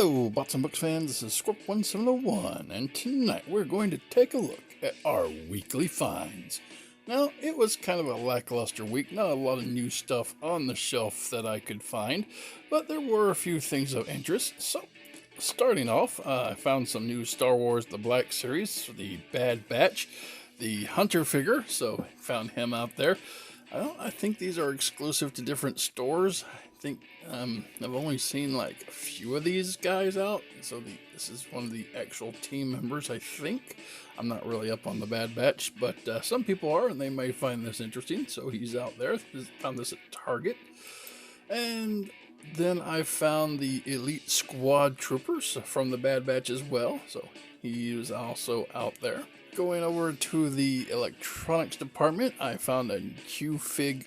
Hello, Bots and Books fans. This is Scorp1701, and tonight we're going to take a look at our weekly finds. Now, it was kind of a lackluster week, not a lot of new stuff on the shelf that I could find, but there were a few things of interest. So, starting off, I found some new Star Wars The Black Series, the Bad Batch, the Hunter figure, so found him out there. I think these are exclusive to different stores. I think I've only seen like a few of these guys out, so this is one of the actual team members, I think. I'm not really up on the Bad Batch, but some people are, and they may find this interesting, so he's out there. Found this at Target. And then I found the Elite Squad Troopers from the Bad Batch as well, so he was also out there. Going over to the electronics department, I found a Qfig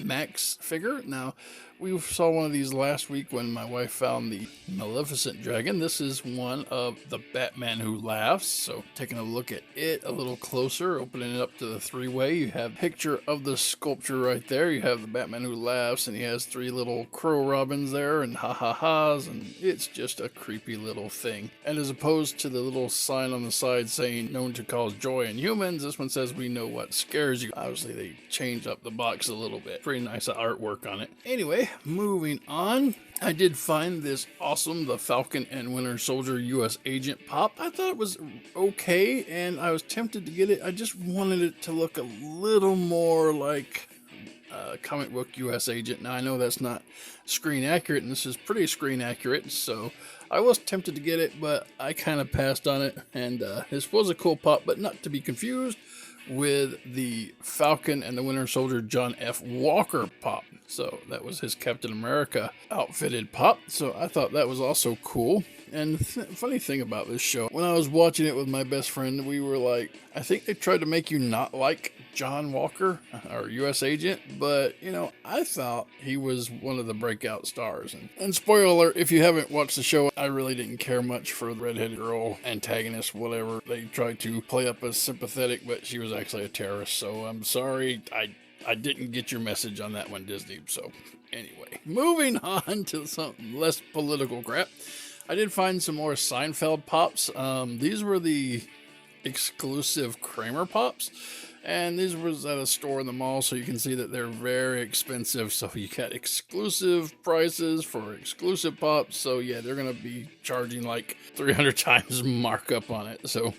Max figure. Now, we saw one of these last week when my wife found the Maleficent Dragon. This is one of the Batman Who Laughs. So taking a look at it a little closer, opening it up to the three-way, you have a picture of the sculpture right there. You have the Batman Who Laughs, and he has three little crow robins there and ha-ha-has, and it's just a creepy little thing. And as opposed to the little sign on the side saying known to cause joy in humans, this one says we know what scares you. Obviously, they changed up the box a little bit. Pretty nice artwork on it. Anyway, moving on, I did find this awesome The Falcon and Winter Soldier U.S. Agent pop. I thought it was okay, and I was tempted to get it. I just wanted it to look a little more like comic book U.S. Agent. Now, I know that's not screen accurate, and this is pretty screen accurate, so I was tempted to get it, but I kind of passed on it, and this was a cool pop, but not to be confused with the Falcon and the Winter Soldier John F. Walker pop. So that was his Captain America outfitted pop. So I thought that was also cool. And funny thing about this show, when I was watching it with my best friend, we were like, I think they tried to make you not like John Walker, or U.S. Agent, but, you know, I thought he was one of the breakout stars. And spoiler alert, if you haven't watched the show, I really didn't care much for the redheaded girl antagonist, whatever. They tried to play up as sympathetic, but she was actually a terrorist, so I'm sorry, I didn't get your message on that one, Disney. So anyway, moving on to some less political crap. I did find some more Seinfeld pops. These were the exclusive Kramer pops, and these was at a store in the mall, so you can see that they're very expensive. So you got exclusive prices for exclusive pops. So yeah, they're gonna be charging like 300 times markup on it. So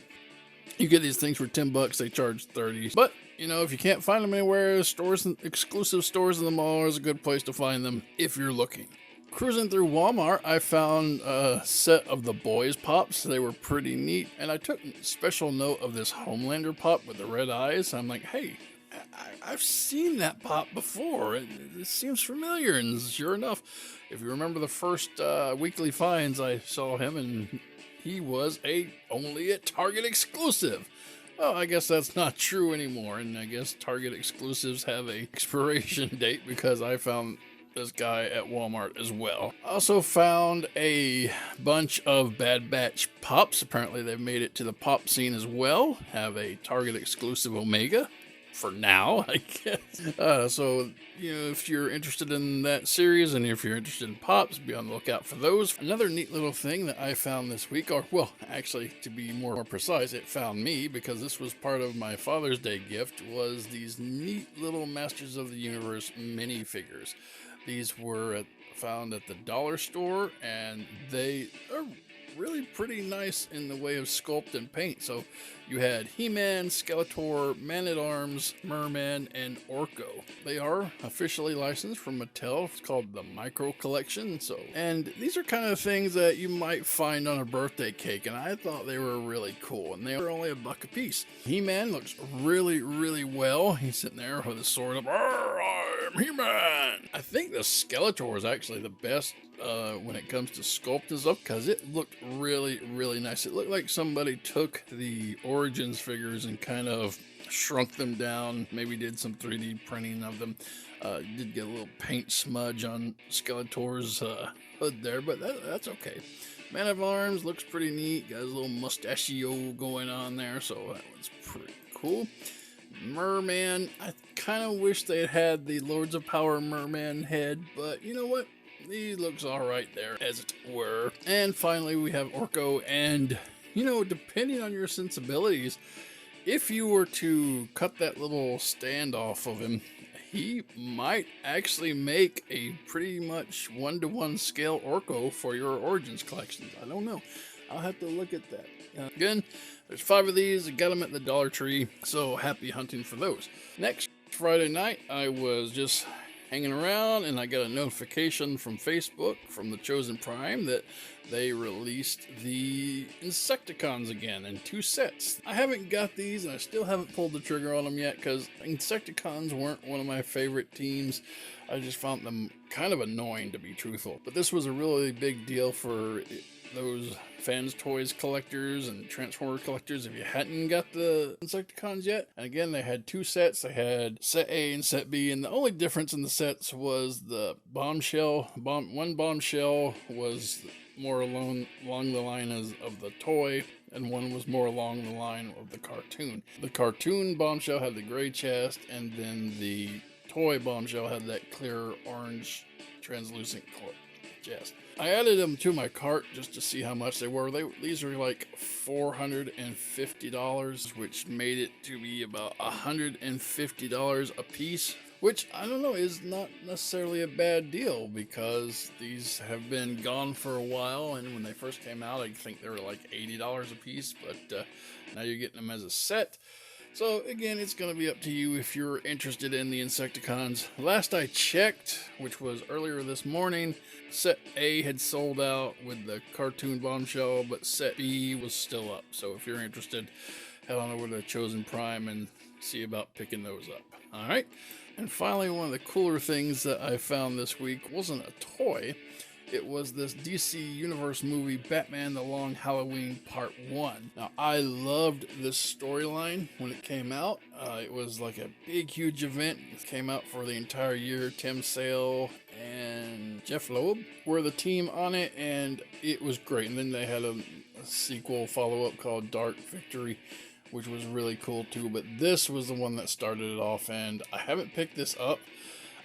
you get these things for $10, they charge 30. But you know, if you can't find them anywhere, stores and exclusive stores in the mall is a good place to find them if you're looking. Cruising through Walmart, I found a set of the Boys pops. They were pretty neat, and I took special note of this Homelander pop with the red eyes. I'm like, hey, I've seen that pop before. It seems familiar, and sure enough, if you remember the first weekly finds, I saw him, and he was only a Target exclusive. Well, I guess that's not true anymore, and I guess Target exclusives have a expiration date because I found this guy at Walmart as well. Also found a bunch of Bad Batch pops. Apparently they've made it to the pop scene as well. Have a Target exclusive Omega for now, I guess. So, you know, if you're interested in that series and if you're interested in pops, be on the lookout for those. Another neat little thing that I found this week, or well, actually, to be more precise, it found me because this was part of my Father's Day gift, was these neat little Masters of the Universe minifigures. These were found at the dollar store, and they are really pretty nice in the way of sculpt and paint. So you had He-Man, Skeletor, Man-at-Arms, Merman, and Orko. They are officially licensed from Mattel. It's called the Micro Collection. And these are kind of things that you might find on a birthday cake, and I thought they were really cool, and they were only $1 a piece. He-Man looks really, really well. He's sitting there with his sword up. I'm He-Man! I think the Skeletor is actually the best when it comes to sculpt and stuff, because it looked really, really nice. It looked like somebody took the Origins figures and kind of shrunk them down, maybe did some 3D printing of them. Did get a little paint smudge on Skeletor's hood there, but that's okay. Man-at-Arms looks pretty neat, got his little mustachio going on there, so that one's pretty cool. Merman, I kind of wish they had the Lords of Power Merman head, but you know what? He looks all right there, as it were. And finally, we have Orko, and you know, depending on your sensibilities, if you were to cut that little stand off of him, he might actually make a pretty much 1-to-1 scale Orko for your Origins collections. I don't know. I'll have to look at that. Again, there's 5 of these. I got them at the Dollar Tree, so happy hunting for those. Next Friday night, I was just hanging around, and I got a notification from Facebook from the Chosen Prime that they released the Insecticons again in 2 sets. I haven't got these, and I still haven't pulled the trigger on them yet because Insecticons weren't one of my favorite teams. I just found them kind of annoying, to be truthful. But this was a really big deal for those Fans Toys collectors and Transformer collectors if you hadn't got the Insecticons yet. And again, they had 2 sets. They had set A and set B, and the only difference in the sets was the bombshell. One bombshell was more along the line of the toy, and one was more along the line of the cartoon. The cartoon bombshell had the gray chest, and then the toy bombshell had that clear orange translucent chest. I added them to my cart just to see how much they were. These were like $450, which made it to be about $150 a piece, which I don't know is not necessarily a bad deal because these have been gone for a while, and when they first came out, I think they were like $80 a piece, but now you're getting them as a set. So again, it's going to be up to you if you're interested in the Insecticons. Last I checked, which was earlier this morning, set A had sold out with the cartoon bombshell, but set B was still up. So if you're interested, head on over to Chosen Prime and see about picking those up. All right. And finally, one of the cooler things that I found this week wasn't a toy. It was this DC Universe movie, Batman The Long Halloween Part 1. Now, I loved this storyline when it came out. It was like a big, huge event. It came out for the entire year. Tim Sale and Jeff Loeb were the team on it, and it was great. And then they had a sequel follow-up called Dark Victory, which was really cool too. But this was the one that started it off, and I haven't picked this up.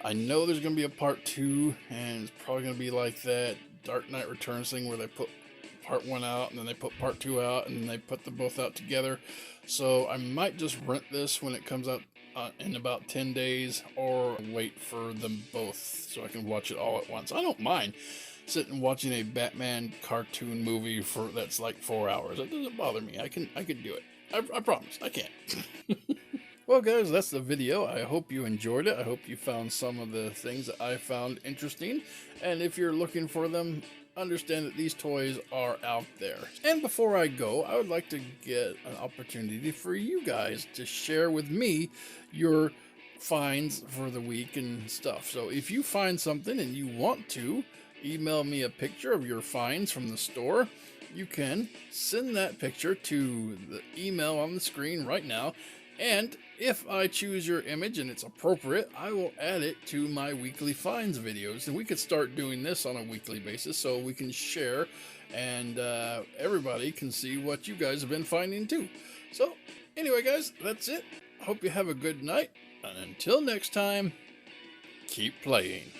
I know there's going to be a part 2, and it's probably going to be like that Dark Knight Returns thing where they put part 1 out, and then they put part 2 out, and they put them both out together. So I might just rent this when it comes out in about 10 days, or wait for them both so I can watch it all at once. I don't mind sitting and watching a Batman cartoon movie that's like 4 hours. It doesn't bother me. I can do it. I promise. I can. Well, guys, that's the video. I hope you enjoyed it. I hope you found some of the things that I found interesting. And if you're looking for them, understand that these toys are out there. And before I go, I would like to get an opportunity for you guys to share with me your finds for the week and stuff. So if you find something and you want to email me a picture of your finds from the store, you can send that picture to the email on the screen right now. And if I choose your image and it's appropriate, I will add it to my weekly finds videos. And we could start doing this on a weekly basis so we can share and everybody can see what you guys have been finding too. So anyway, guys, that's it. Hope you have a good night. And until next time, keep playing.